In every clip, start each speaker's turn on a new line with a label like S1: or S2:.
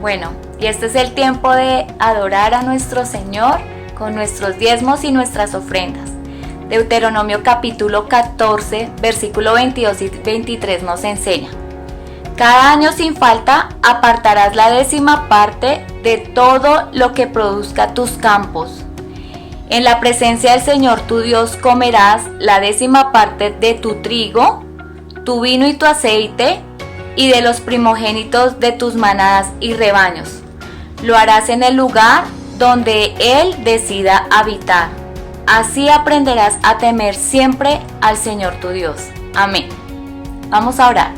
S1: Bueno, y este es el tiempo de adorar a nuestro Señor con nuestros diezmos y nuestras ofrendas. Deuteronomio capítulo 14, versículo 22 y 23 nos enseña: cada año sin falta apartarás la 10ª parte de todo lo que produzca tus campos. En la presencia del Señor tu Dios comerás la 10ª parte de tu trigo, tu vino y tu aceite, y de los primogénitos de tus manadas y rebaños. Lo harás en el lugar donde Él decida habitar. Así aprenderás a temer siempre al Señor tu Dios. Amén. Vamos a orar.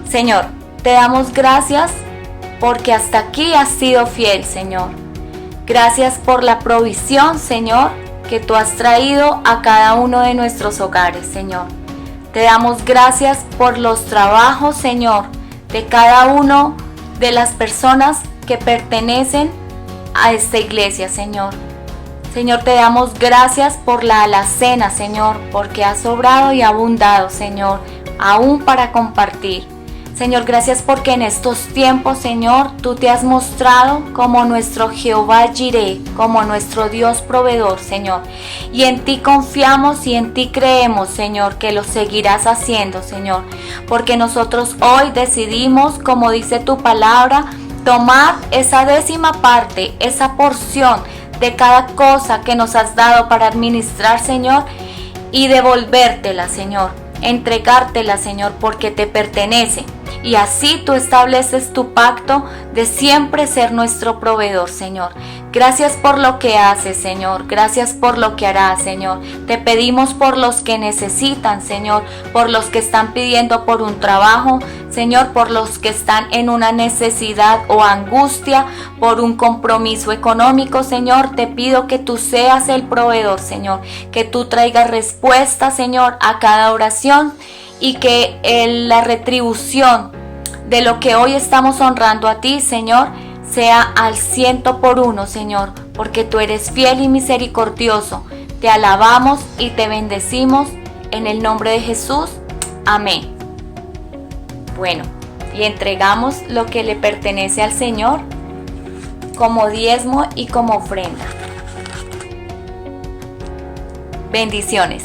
S1: Señor, te damos gracias porque hasta aquí has sido fiel, Señor. Gracias por la provisión, Señor, que tú has traído a cada uno de nuestros hogares, Señor. Te damos gracias por los trabajos, Señor, de cada uno de las personas que pertenecen a esta iglesia, Señor. Señor, te damos gracias por la alacena, Señor, porque ha sobrado y abundado, Señor, aún para compartir. Señor, gracias porque en estos tiempos, Señor, tú te has mostrado como nuestro Jehová Jireh, como nuestro Dios proveedor, Señor. Y en ti confiamos y en ti creemos, Señor, que lo seguirás haciendo, Señor. Porque nosotros hoy decidimos, como dice tu palabra, tomar esa 10ª parte, esa porción de cada cosa que nos has dado para administrar, Señor, y devolvértela, Señor. Entregártela, Señor, porque te pertenece. Y así tú estableces tu pacto de siempre ser nuestro proveedor, Señor. Gracias por lo que haces, Señor. Gracias por lo que harás, Señor. Te pedimos por los que necesitan, Señor, por los que están pidiendo por un trabajo, Señor, por los que están en una necesidad o angustia, por un compromiso económico, Señor. Te pido que tú seas el proveedor, Señor, que tú traigas respuesta, Señor, a cada oración y que la retribución de lo que hoy estamos honrando a ti, Señor, sea al 100 por 1, Señor, porque tú eres fiel y misericordioso. Te alabamos y te bendecimos en el nombre de Jesús. Amén. Bueno, y entregamos lo que le pertenece al Señor como diezmo y como ofrenda. Bendiciones.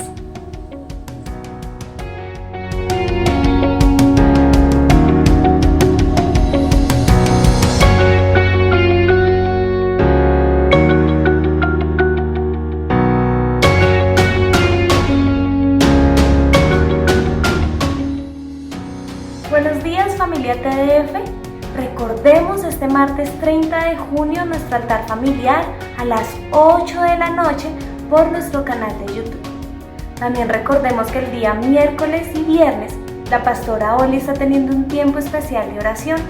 S2: Buenos días, familia TDF. Recordemos este martes 30 de junio nuestro altar familiar a las 8 de la noche por nuestro canal de YouTube. También recordemos que el día miércoles y viernes la pastora Oli está teniendo un tiempo especial de oración.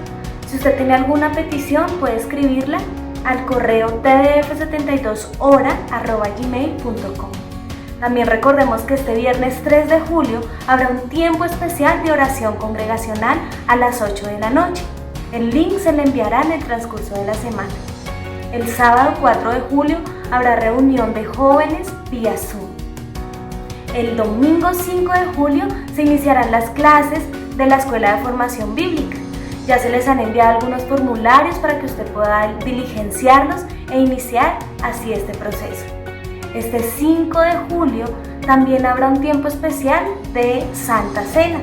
S2: Si usted tiene alguna petición, puede escribirla al correo tdf72hora@gmail.com. También recordemos que este viernes 3 de julio habrá un tiempo especial de oración congregacional a las 8 de la noche. El link se le enviará en el transcurso de la semana. El sábado 4 de julio habrá reunión de jóvenes vía Zoom. El domingo 5 de julio se iniciarán las clases de la Escuela de Formación Bíblica. Ya se les han enviado algunos formularios para que usted pueda diligenciarlos e iniciar así este proceso. Este 5 de julio también habrá un tiempo especial de Santa Cena,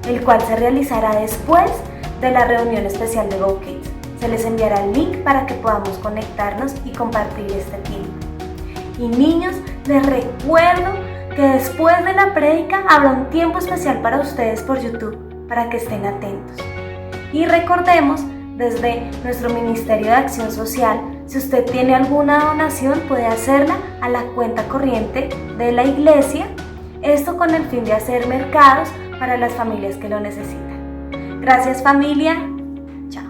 S2: el cual se realizará después de la reunión especial de Go Kids. Se les enviará el link para que podamos conectarnos y compartir este tiempo. Y niños, les recuerdo que después de la prédica habrá un tiempo especial para ustedes por YouTube, para que estén atentos. Y recordemos, desde nuestro Ministerio de Acción Social, si usted tiene alguna donación, puede hacerla a la cuenta corriente de la iglesia, esto con el fin de hacer mercados para las familias que lo necesitan. Gracias, familia. Chao.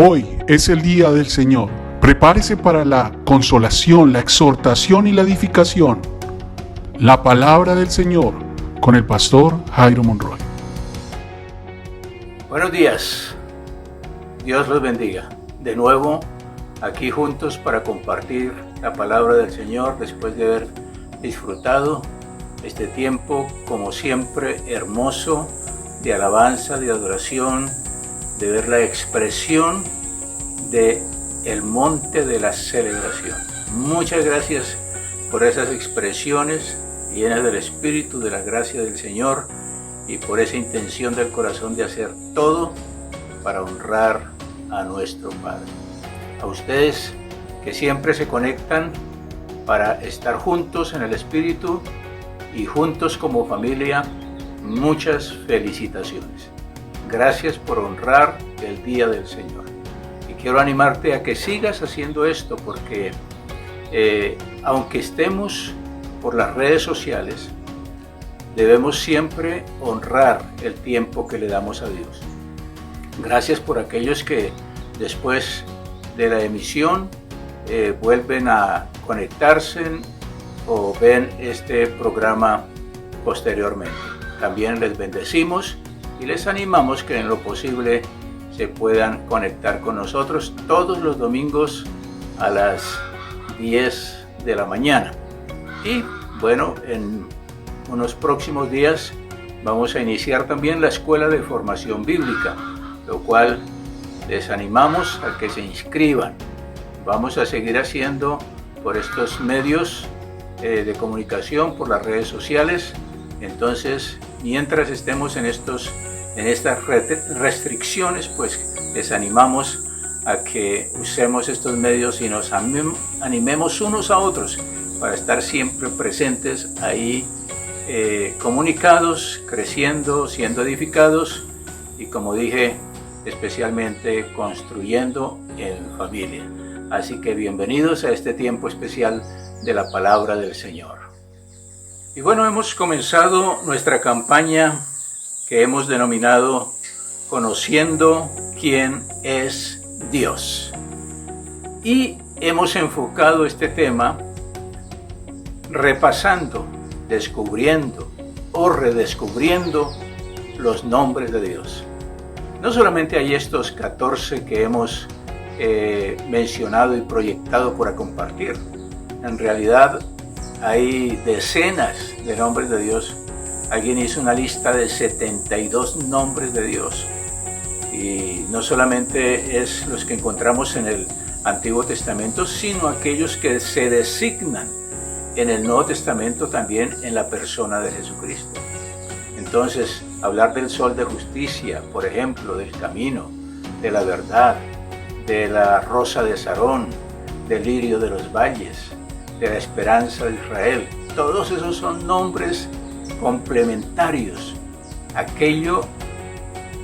S3: Hoy es el día del Señor. Prepárese para la consolación, la exhortación y la edificación. La palabra del Señor con el pastor Jairo Monroy.
S4: Buenos días. Dios los bendiga. De nuevo, aquí juntos para compartir la palabra del Señor después de haber disfrutado este tiempo, como siempre, hermoso, de alabanza, de adoración, de ver la expresión de el monte de la celebración. Muchas gracias por esas expresiones llenas del Espíritu, de la gracia del Señor y por esa intención del corazón de hacer todo para honrar a nuestro Padre. A ustedes que siempre se conectan para estar juntos en el Espíritu y juntos como familia, muchas felicitaciones. Gracias por honrar el día del Señor. Y quiero animarte a que sigas haciendo esto, porque aunque estemos por las redes sociales, debemos siempre honrar el tiempo que le damos a Dios. Gracias por aquellos que después de la emisión vuelven a conectarse o ven este programa posteriormente. También les bendecimos y les animamos que en lo posible se puedan conectar con nosotros todos los domingos a las 10 de la mañana. Y bueno, en unos próximos días vamos a iniciar también la Escuela de Formación Bíblica, lo cual les animamos a que se inscriban. Vamos a seguir haciendo por estos medios de comunicación, por las redes sociales. Entonces, mientras estemos en estas restricciones, pues les animamos a que usemos estos medios y nos animemos unos a otros para estar siempre presentes ahí, comunicados, creciendo, siendo edificados y, como dije, especialmente construyendo en familia. Así que bienvenidos a este tiempo especial de la palabra del Señor. Y bueno, hemos comenzado nuestra campaña que hemos denominado Conociendo quién es Dios. Y hemos enfocado este tema repasando, descubriendo o redescubriendo los nombres de Dios. No solamente hay estos 14 que hemos mencionado y proyectado para compartir. En realidad hay decenas de nombres de Dios. Alguien hizo una lista de 72 nombres de Dios. Y no solamente es los que encontramos en el Antiguo Testamento, sino aquellos que se designan en el Nuevo Testamento también en la persona de Jesucristo. Entonces, hablar del sol de justicia, por ejemplo, del camino, de la verdad, de la rosa de Sarón, del lirio de los valles, de la esperanza de Israel, todos esos son nombres complementarios, aquello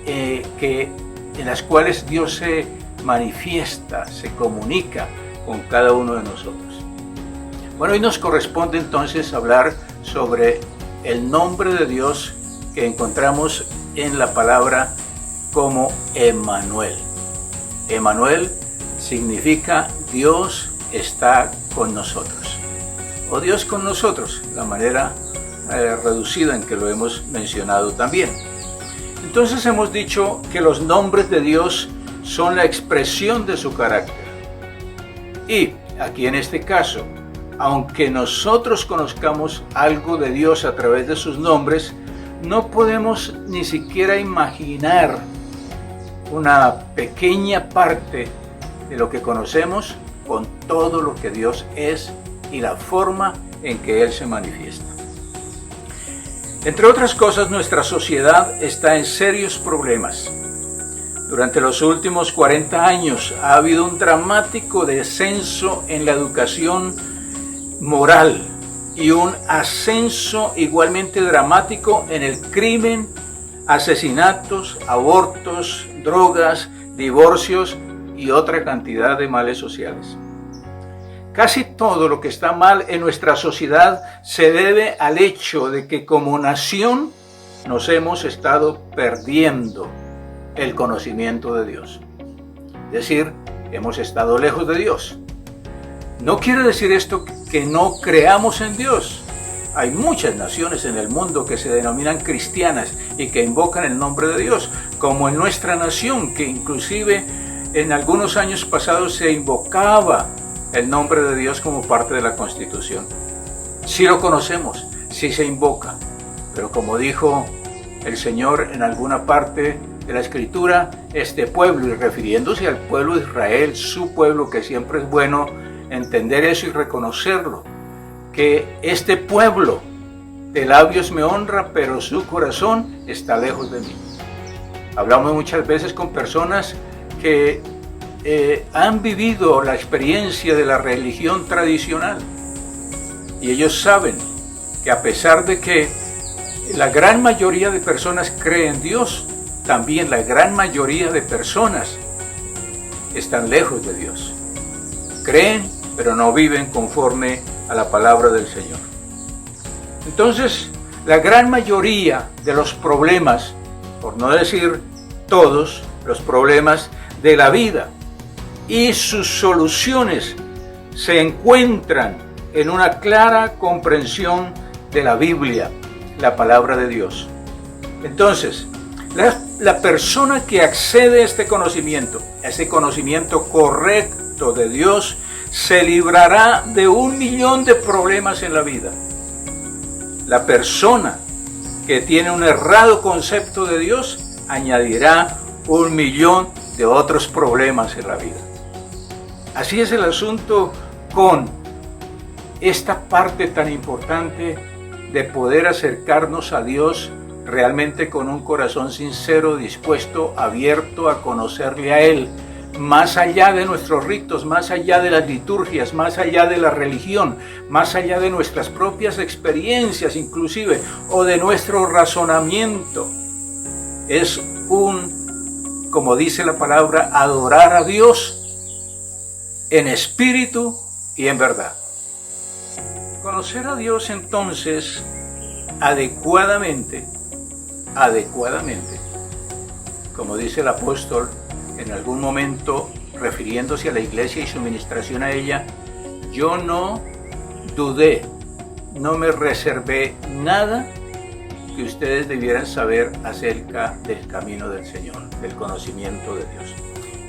S4: en las cuales Dios se manifiesta, se comunica con cada uno de nosotros. Bueno, hoy nos corresponde entonces hablar sobre el nombre de Dios que encontramos en la palabra como Emmanuel. Emmanuel significa Dios está con nosotros, o Dios con nosotros, la manera reducida en que lo hemos mencionado también. Entonces hemos dicho que los nombres de Dios son la expresión de su carácter. Y aquí en este caso, aunque nosotros conozcamos algo de Dios a través de sus nombres, no podemos ni siquiera imaginar una pequeña parte de lo que conocemos con todo lo que Dios es y la forma en que Él se manifiesta. Entre otras cosas, nuestra sociedad está en serios problemas. Durante los últimos 40 años ha habido un dramático descenso en la educación moral y un ascenso igualmente dramático en el crimen, asesinatos, abortos, drogas, divorcios y otra cantidad de males sociales. Casi todo lo que está mal en nuestra sociedad se debe al hecho de que como nación nos hemos estado perdiendo el conocimiento de Dios. Es decir, hemos estado lejos de Dios. No quiere decir esto que no creamos en Dios. Hay muchas naciones en el mundo que se denominan cristianas y que invocan el nombre de Dios, como en nuestra nación, que inclusive en algunos años pasados se invocaba el nombre de Dios como parte de la Constitución. Sí lo conocemos, sí se invoca, pero como dijo el Señor en alguna parte de la Escritura, este pueblo, y refiriéndose al pueblo de Israel, su pueblo, que siempre es bueno entender eso y reconocerlo, que este pueblo de labios me honra, pero su corazón está lejos de mí. Hablamos muchas veces con personas que han vivido la experiencia de la religión tradicional y ellos saben que a pesar de que la gran mayoría de personas creen en Dios, también la gran mayoría de personas están lejos de Dios. Creen, pero no viven conforme a la palabra del Señor. Entonces, la gran mayoría de los problemas, por no decir todos los problemas de la vida y sus soluciones, se encuentran en una clara comprensión de la Biblia, la palabra de Dios. Entonces, la persona que accede a ese conocimiento correcto de Dios, se librará de 1.000.000 de problemas en la vida. La persona que tiene un errado concepto de Dios, añadirá 1.000.000 de otros problemas en la vida. Así es el asunto con esta parte tan importante de poder acercarnos a Dios realmente con un corazón sincero, dispuesto, abierto a conocerle a Él, más allá de nuestros ritos, más allá de las liturgias, más allá de la religión, más allá de nuestras propias experiencias inclusive, o de nuestro razonamiento. Es como dice la palabra, adorar a Dios en espíritu y en verdad. Conocer a Dios entonces adecuadamente, como dice el apóstol en algún momento refiriéndose a la iglesia y su ministración a ella, yo no dudé, no me reservé nada que ustedes debieran saber acerca del camino del Señor, del conocimiento de Dios.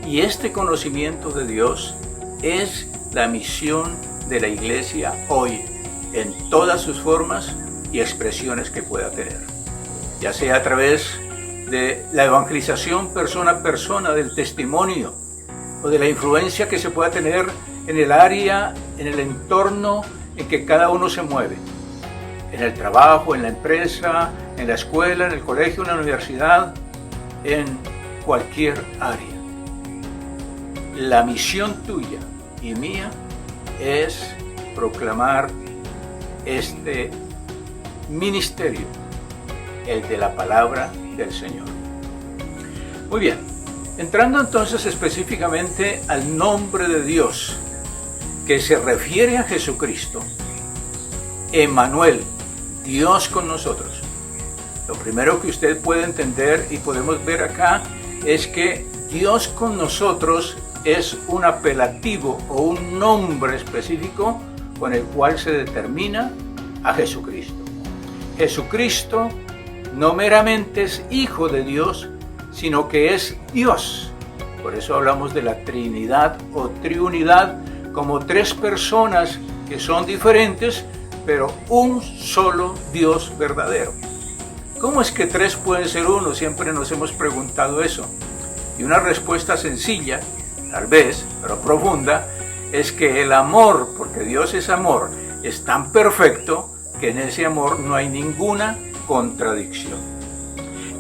S4: Y este conocimiento de Dios es la misión de la iglesia hoy, en todas sus formas y expresiones que pueda tener, ya sea a través de la evangelización persona a persona, del testimonio o de la influencia que se pueda tener en el área, en el entorno en que cada uno se mueve, en el trabajo, en la empresa, en la escuela, en el colegio, en la universidad, en cualquier área. La misión tuya y mía es proclamar este ministerio, el de la palabra del Señor. Muy bien, entrando entonces específicamente al nombre de Dios, que se refiere a Jesucristo, Emmanuel, Dios con nosotros. Lo primero que usted puede entender y podemos ver acá es que Dios con nosotros es un apelativo o un nombre específico con el cual se determina a Jesucristo. Jesucristo no meramente es Hijo de Dios, sino que es Dios. Por eso hablamos de la Trinidad o Triunidad como tres personas que son diferentes, pero un solo Dios verdadero. ¿Cómo es que tres pueden ser uno? Siempre nos hemos preguntado eso. Y una respuesta sencilla, tal vez, pero profunda, es que el amor, porque Dios es amor, es tan perfecto que en ese amor no hay ninguna contradicción.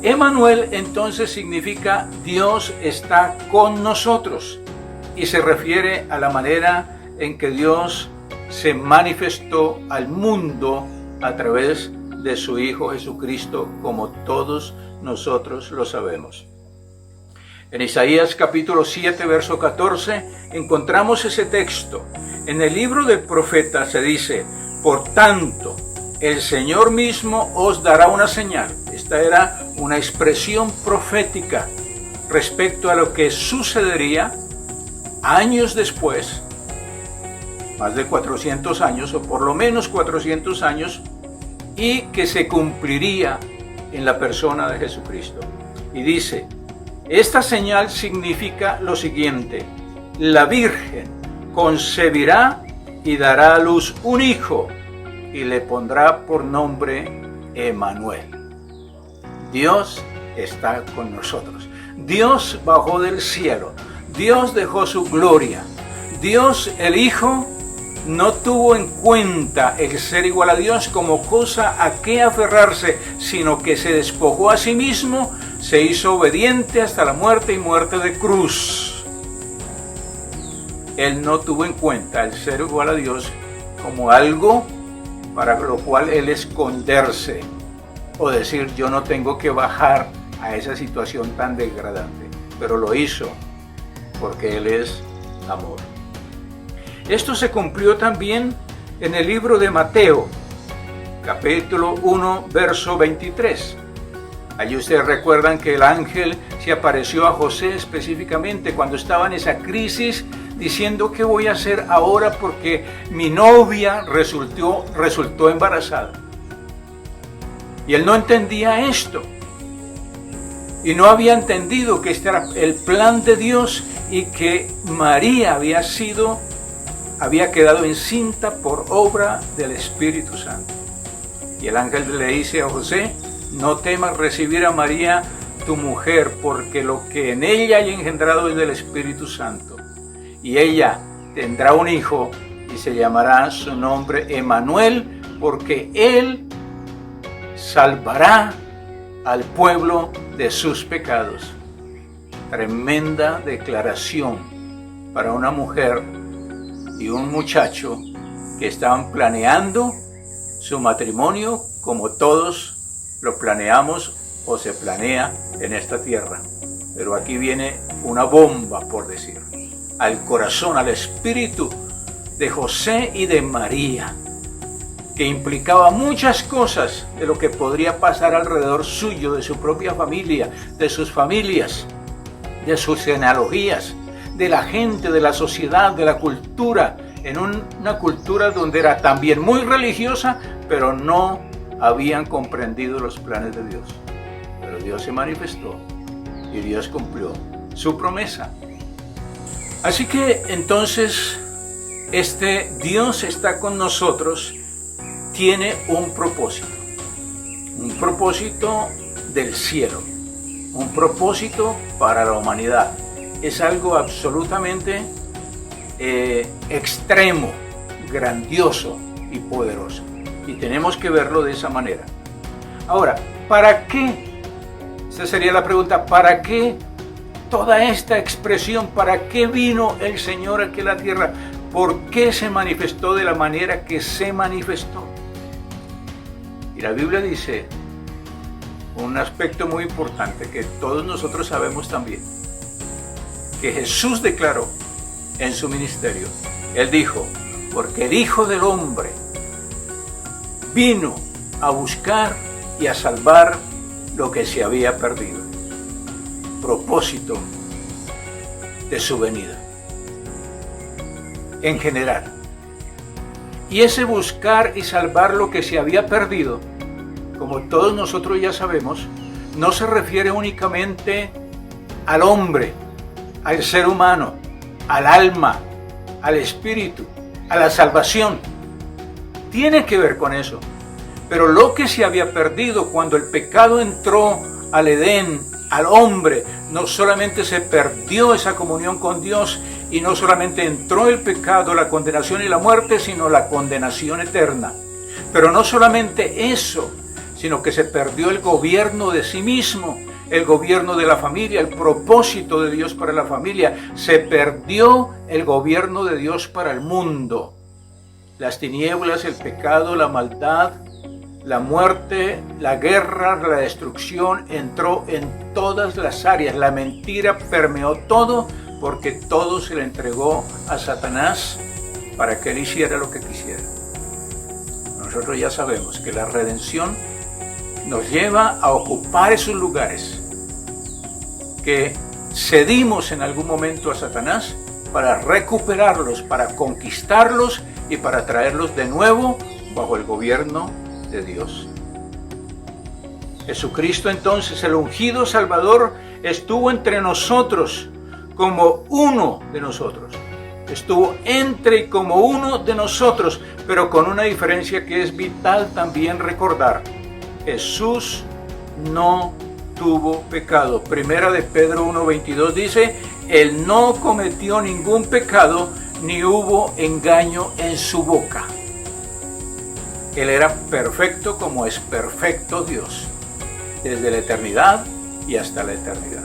S4: Emmanuel entonces significa Dios está con nosotros y se refiere a la manera en que Dios se manifestó al mundo a través de su Hijo Jesucristo, como todos nosotros lo sabemos. En Isaías capítulo 7, verso 14, encontramos ese texto. En el libro del profeta se dice, por tanto, el Señor mismo os dará una señal. Esta era una expresión profética respecto a lo que sucedería años después, más de 400 años, o por lo menos 400 años, y que se cumpliría en la persona de Jesucristo. Y dice, esta señal significa lo siguiente: la Virgen concebirá y dará a luz un hijo y le pondrá por nombre Emmanuel. Dios está con nosotros. Dios bajó del cielo. Dios dejó su gloria. Dios, el Hijo, no tuvo en cuenta el ser igual a Dios como cosa a que aferrarse, sino que se despojó a sí mismo, se hizo obediente hasta la muerte y muerte de cruz. Él no tuvo en cuenta el ser igual a Dios como algo para lo cual él esconderse o decir yo no tengo que bajar a esa situación tan degradante, pero lo hizo porque Él es amor. Esto se cumplió también en el libro de Mateo, capítulo 1, verso 23. Allí ustedes recuerdan que el ángel se apareció a José específicamente cuando estaba en esa crisis, diciendo: ¿qué voy a hacer ahora? Porque mi novia resultó embarazada. Y él no entendía esto. Y no había entendido que este era el plan de Dios y que María había quedado encinta por obra del Espíritu Santo. Y el ángel le dice a José: no temas recibir a María, tu mujer, porque lo que en ella hay engendrado es del Espíritu Santo. Y ella tendrá un hijo y se llamará su nombre Emmanuel, porque él salvará al pueblo de sus pecados. Tremenda declaración para una mujer y un muchacho que estaban planeando su matrimonio como todos lo planeamos o se planea en esta tierra. Pero aquí viene una bomba, por decir, al corazón, al espíritu de José y de María, que implicaba muchas cosas de lo que podría pasar alrededor suyo, de su propia familia, de sus familias, de sus genealogías, de la gente, de la sociedad, de la cultura, en una cultura donde era también muy religiosa, pero no habían comprendido los planes de Dios. Pero Dios se manifestó y Dios cumplió su promesa. Así que entonces este Dios está con nosotros, tiene un propósito del cielo, un propósito para la humanidad. Es algo absolutamente extremo, grandioso y poderoso. Y tenemos que verlo de esa manera. Ahora, ¿para qué? Esa sería la pregunta. ¿Para qué toda esta expresión? ¿Para qué vino el Señor aquí a la tierra? ¿Por qué se manifestó de la manera que se manifestó? Y la Biblia dice un aspecto muy importante que todos nosotros sabemos también, que Jesús declaró en su ministerio. Él dijo: porque el Hijo del Hombre vino a buscar y a salvar lo que se había perdido. Propósito de su venida en general. Y ese buscar y salvar lo que se había perdido, como todos nosotros ya sabemos, no se refiere únicamente al hombre, al ser humano, al alma, al espíritu, a la salvación. Tiene que ver con eso. Pero lo que se había perdido cuando el pecado entró al Edén, al hombre, no solamente se perdió esa comunión con Dios, y no solamente entró el pecado, la condenación y la muerte, sino la condenación eterna. Pero no solamente eso, sino que se perdió el gobierno de sí mismo, el gobierno de la familia, el propósito de Dios para la familia. Se perdió el gobierno de Dios para el mundo. Las tinieblas, el pecado, la maldad, la muerte, la guerra, la destrucción entró en todas las áreas. La mentira permeó todo, porque todo se le entregó a Satanás para que él hiciera lo que quisiera. Nosotros ya sabemos que la redención nos lleva a ocupar esos lugares que cedimos en algún momento a Satanás, para recuperarlos, para conquistarlos y para traerlos de nuevo bajo el gobierno de Dios. Jesucristo, entonces, el ungido Salvador, estuvo entre nosotros como uno de nosotros. Estuvo entre y como uno de nosotros, pero con una diferencia que es vital también recordar. Jesús no tuvo pecado. Primera de Pedro 1:22 dice: Él no cometió ningún pecado, ni hubo engaño en su boca. Él era perfecto como es perfecto Dios, desde la eternidad y hasta la eternidad.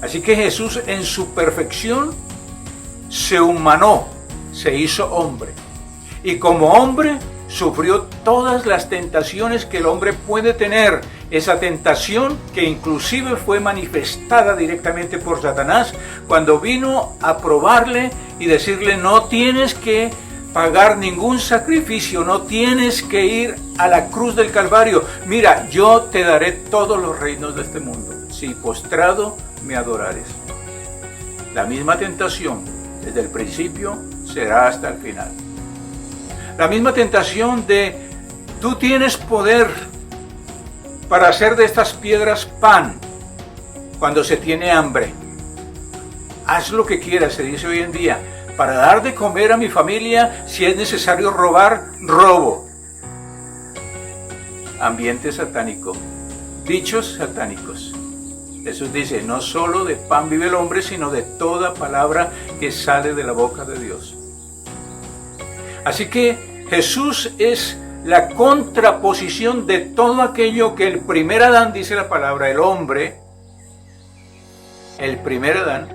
S4: Así que Jesús, en su perfección, se humanó, se hizo hombre. Y como hombre, sufrió todas las tentaciones que el hombre puede tener. Esa tentación que inclusive fue manifestada directamente por Satanás cuando vino a probarle y decirle: no tienes que pagar ningún sacrificio, no tienes que ir a la cruz del Calvario. Mira, yo te daré todos los reinos de este mundo, si postrado me adorares. La misma tentación desde el principio será hasta el final. La misma tentación de: tú tienes poder para hacer de estas piedras pan cuando se tiene hambre. Haz lo que quieras, se dice hoy en día. Para dar de comer a mi familia, si es necesario robar, robo. Ambiente satánico, dichos satánicos. Jesús dice: no solo de pan vive el hombre, sino de toda palabra que sale de la boca de Dios. Así que Jesús es la contraposición de todo aquello que el primer Adán, dice la palabra, el hombre, el primer Adán,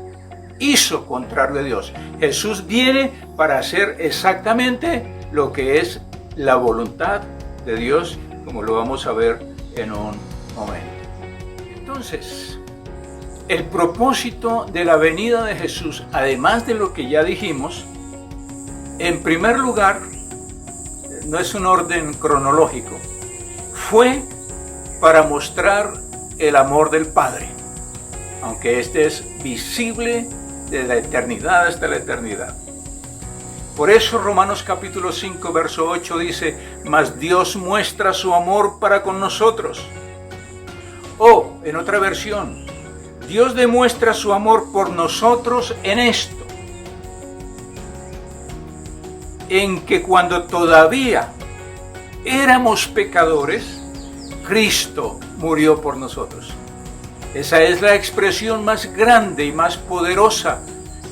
S4: hizo contrario a Dios. Jesús viene para hacer exactamente lo que es la voluntad de Dios, como lo vamos a ver en un momento. Entonces, el propósito de la venida de Jesús, además de lo que ya dijimos, en primer lugar, no es un orden cronológico, fue para mostrar el amor del Padre, aunque este es visible de la eternidad hasta la eternidad. Por eso Romanos capítulo 5 verso 8 dice: mas Dios muestra su amor para con nosotros. O, en otra versión, Dios demuestra su amor por nosotros en esto: en que cuando todavía éramos pecadores, Cristo murió por nosotros. Esa es la expresión más grande y más poderosa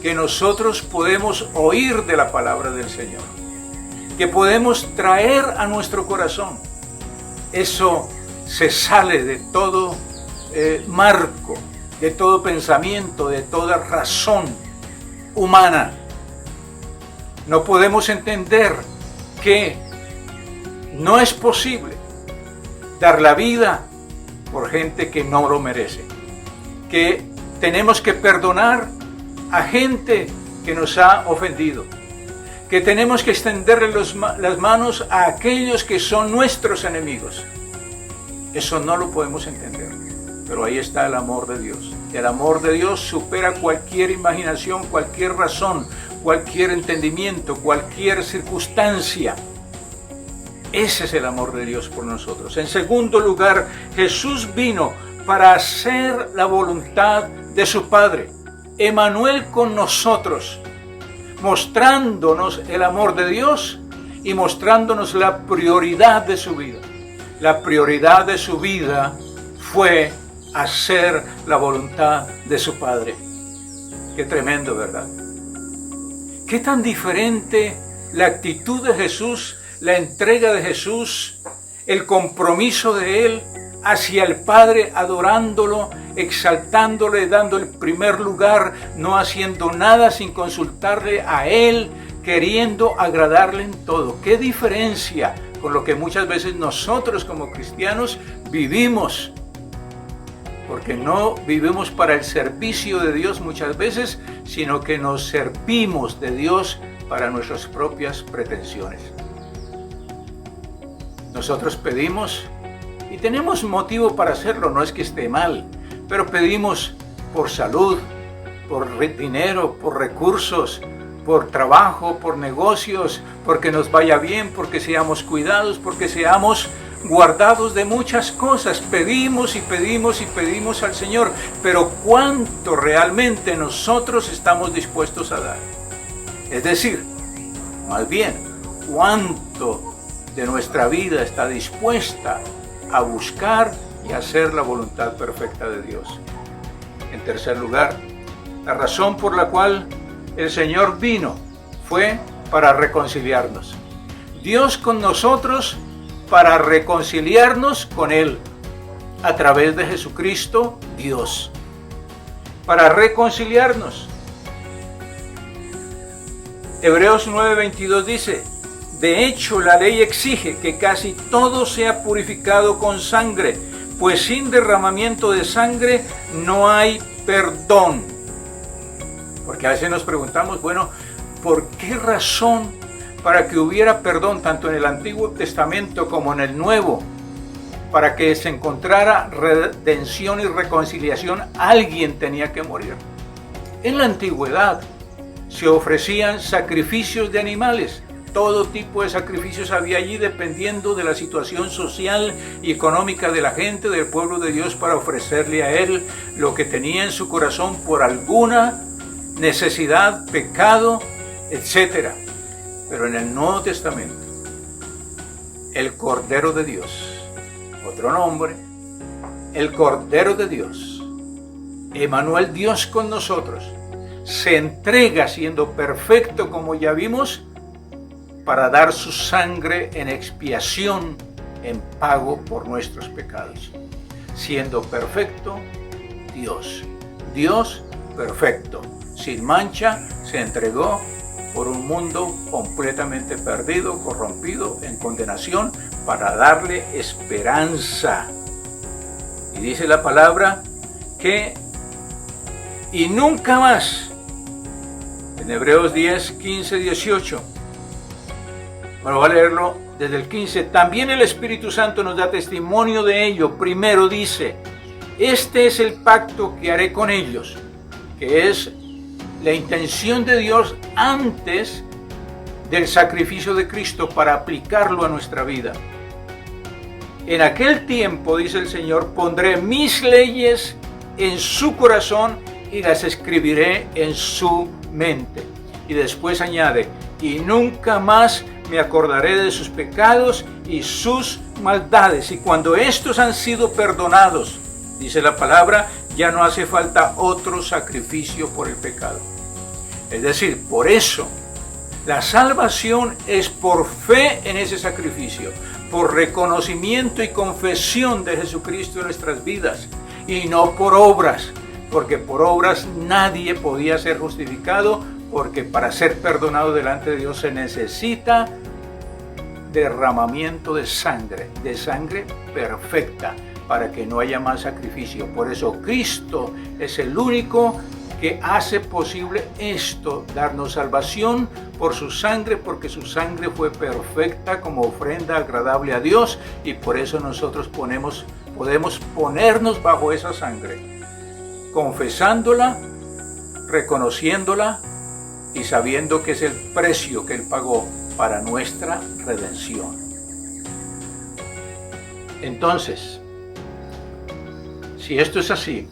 S4: que nosotros podemos oír de la palabra del Señor, que podemos traer a nuestro corazón. Eso se sale de todo marco, de todo pensamiento, de toda razón humana. No podemos entender que no es posible dar la vida por gente que no lo merece, que tenemos que perdonar a gente que nos ha ofendido, que tenemos que extenderle las manos a aquellos que son nuestros enemigos. Eso no lo podemos entender, pero ahí está el amor de Dios. El amor de Dios supera cualquier imaginación, cualquier razón, cualquier entendimiento, cualquier circunstancia. Ese es el amor de Dios por nosotros. En segundo lugar, Jesús vino para hacer la voluntad de su Padre, Emmanuel con nosotros, mostrándonos el amor de Dios y mostrándonos la prioridad de su vida. La prioridad de su vida fue hacer la voluntad de su Padre. Qué tremendo, ¿verdad? Qué tan diferente la actitud de Jesús, la entrega de Jesús, el compromiso de Él hacia el Padre, adorándolo, exaltándole, dando el primer lugar, no haciendo nada sin consultarle a Él, queriendo agradarle en todo. ¡Qué diferencia con lo que muchas veces nosotros como cristianos vivimos! Porque no vivimos para el servicio de Dios muchas veces, sino que nos servimos de Dios para nuestras propias pretensiones. Nosotros pedimos, y tenemos motivo para hacerlo, no es que esté mal, pero pedimos por salud, por dinero, por recursos, por trabajo, por negocios, porque nos vaya bien, porque seamos cuidados, porque seamos guardados de muchas cosas. Pedimos y pedimos y pedimos al Señor, pero ¿cuánto realmente nosotros estamos dispuestos a dar? Es decir, más bien, ¿cuánto de nuestra vida está dispuesta a buscar y hacer la voluntad perfecta de Dios? En tercer lugar, la razón por la cual el Señor vino fue para reconciliarnos. Dios con nosotros para reconciliarnos con Él a través de Jesucristo, Dios. Para reconciliarnos. Hebreos 9:22 dice:
S5: De hecho, la ley exige que casi todo sea purificado con sangre, pues sin derramamiento de sangre no hay perdón. Porque a veces nos preguntamos, bueno, ¿por qué razón para que hubiera perdón tanto en el Antiguo Testamento como en el Nuevo? Para que se encontrara redención y reconciliación, alguien tenía que morir. En la antigüedad se ofrecían sacrificios de animales. Todo tipo de sacrificios había allí dependiendo de la situación social y económica de la gente, del pueblo de Dios, para ofrecerle a Él lo que tenía en su corazón por alguna necesidad, pecado, etc. Pero en el Nuevo Testamento, el Cordero de Dios, otro nombre, el Cordero de Dios, Emmanuel, Dios con nosotros, se entrega siendo perfecto, como ya vimos, para dar su sangre en expiación, en pago por nuestros pecados. Siendo perfecto, Dios perfecto, sin mancha, se entregó por un mundo completamente perdido, corrompido, en condenación, para darle esperanza. Y dice la palabra que, y nunca más, en Hebreos 10, 15, 18, bueno, voy a leerlo desde el 15. También el Espíritu Santo nos da testimonio de ello. Primero dice, este es el pacto que haré con ellos, que es la intención de Dios antes del sacrificio de Cristo para aplicarlo a nuestra vida. En aquel tiempo, dice el Señor, pondré mis leyes en su corazón y las escribiré en su mente. Y después añade, y nunca más me acordaré de sus pecados y sus maldades. Y cuando estos han sido perdonados, dice la palabra, ya no hace falta otro sacrificio por el pecado. Es decir, por eso, la salvación es por fe en ese sacrificio, por reconocimiento y confesión de Jesucristo en nuestras vidas, y no por obras, porque por obras nadie podía ser justificado, porque para ser perdonado delante de Dios se necesita derramamiento de sangre perfecta, para que no haya más sacrificio. Por eso Cristo es el único que hace posible esto, darnos salvación por su sangre, porque su sangre fue perfecta como ofrenda agradable a Dios, y por eso nosotros podemos ponernos bajo esa sangre, confesándola, reconociéndola y sabiendo que es el precio que Él pagó para nuestra redención. Entonces, si esto es así,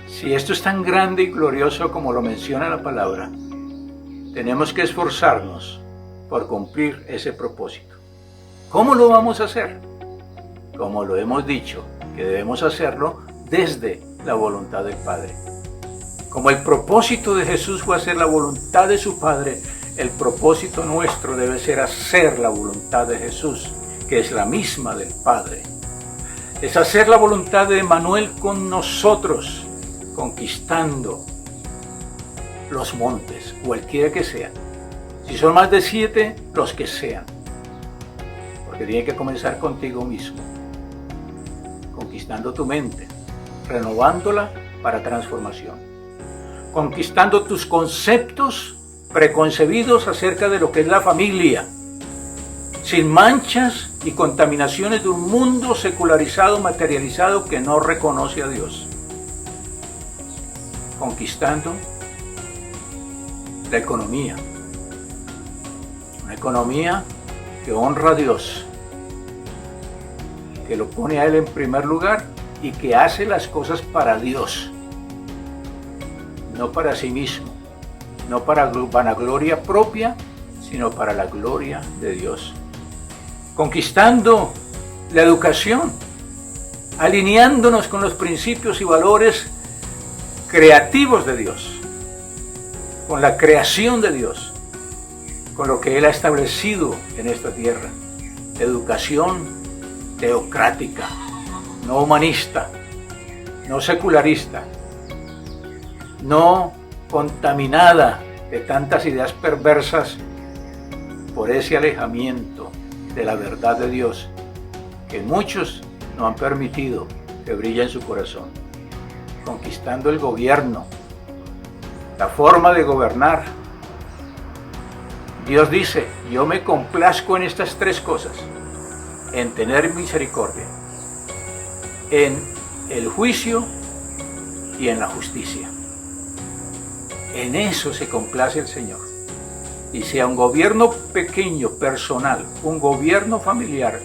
S5: si esto es tan grande y glorioso como lo menciona la palabra, tenemos que esforzarnos por cumplir ese propósito. ¿Cómo lo vamos a hacer? Como lo hemos dicho, que debemos hacerlo desde la voluntad del Padre. Como el propósito de Jesús fue hacer la voluntad de su Padre, el propósito nuestro debe ser hacer la voluntad de Jesús, que es la misma del Padre. Es hacer la voluntad de Emmanuel con nosotros, conquistando los montes, cualquiera que sean. Si son más de 7, los que sean. Porque tiene que comenzar contigo mismo, conquistando tu mente, renovándola para transformación, conquistando tus conceptos preconcebidos acerca de lo que es la familia, sin manchas y contaminaciones de un mundo secularizado, materializado, que no reconoce a Dios. Conquistando la economía, una economía que honra a Dios, que lo pone a Él en primer lugar y que hace las cosas para Dios, no para sí mismo, no para vanagloria propia, sino para la gloria de Dios. Conquistando la educación, alineándonos con los principios y valores creativos de Dios, con la creación de Dios, con lo que Él ha establecido en esta tierra. Educación teocrática, no humanista, no secularista, no contaminada de tantas ideas perversas por ese alejamiento de la verdad de Dios que muchos no han permitido que brille en su corazón, conquistando el gobierno, la forma de gobernar. Dios dice, yo me complazco en estas tres cosas, en tener misericordia, en el juicio y en la justicia. En eso se complace el Señor. Y sea un gobierno pequeño, personal, un gobierno familiar,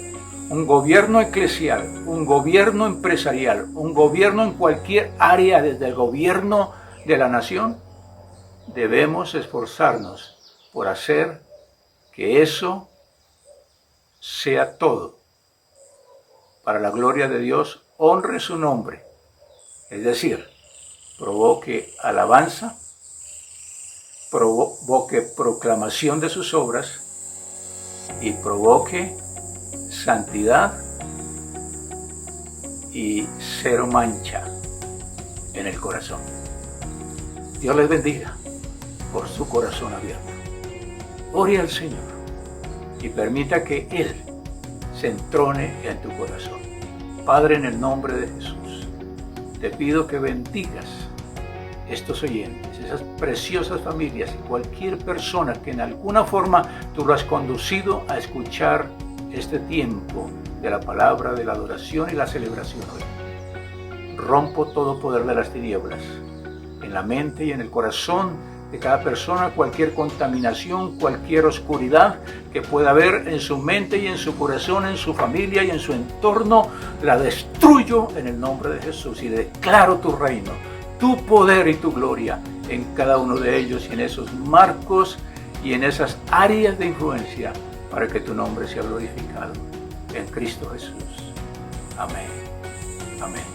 S5: un gobierno eclesial, un gobierno empresarial, un gobierno en cualquier área, desde el gobierno de la nación, debemos esforzarnos por hacer que eso sea todo para la gloria de Dios, honre su nombre, es decir, provoque alabanza, provoque proclamación de sus obras y provoque santidad y cero mancha en el corazón. Dios les bendiga por su corazón abierto. Ore al Señor y permita que Él se entrone en tu corazón. Padre, en el nombre de Jesús, te pido que bendigas estos oyentes, esas preciosas familias y cualquier persona que en alguna forma tú lo has conducido a escuchar este tiempo de la palabra, de la adoración y la celebración hoy. Rompo todo poder de las tinieblas en la mente y en el corazón de cada persona, cualquier contaminación, cualquier oscuridad que pueda haber en su mente y en su corazón, en su familia y en su entorno, la destruyo en el nombre de Jesús y declaro tu reino, tu poder y tu gloria en cada uno de ellos y en esos marcos y en esas áreas de influencia para que tu nombre sea glorificado en Cristo Jesús. Amén. Amén.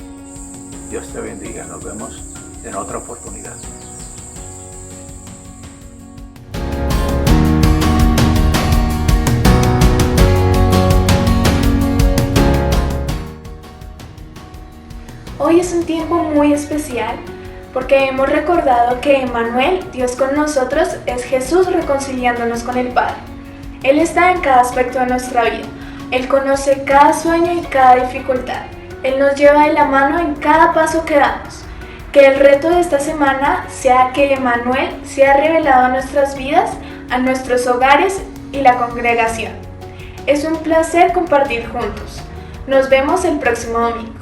S5: Dios te bendiga. Nos vemos en otra oportunidad.
S2: Hoy es un tiempo muy especial porque hemos recordado que Emmanuel, Dios con nosotros, es Jesús reconciliándonos con el Padre. Él está en cada aspecto de nuestra vida. Él conoce cada sueño y cada dificultad. Él nos lleva de la mano en cada paso que damos. Que el reto de esta semana sea que Emmanuel sea revelado a nuestras vidas, a nuestros hogares y la congregación. Es un placer compartir juntos. Nos vemos el próximo domingo.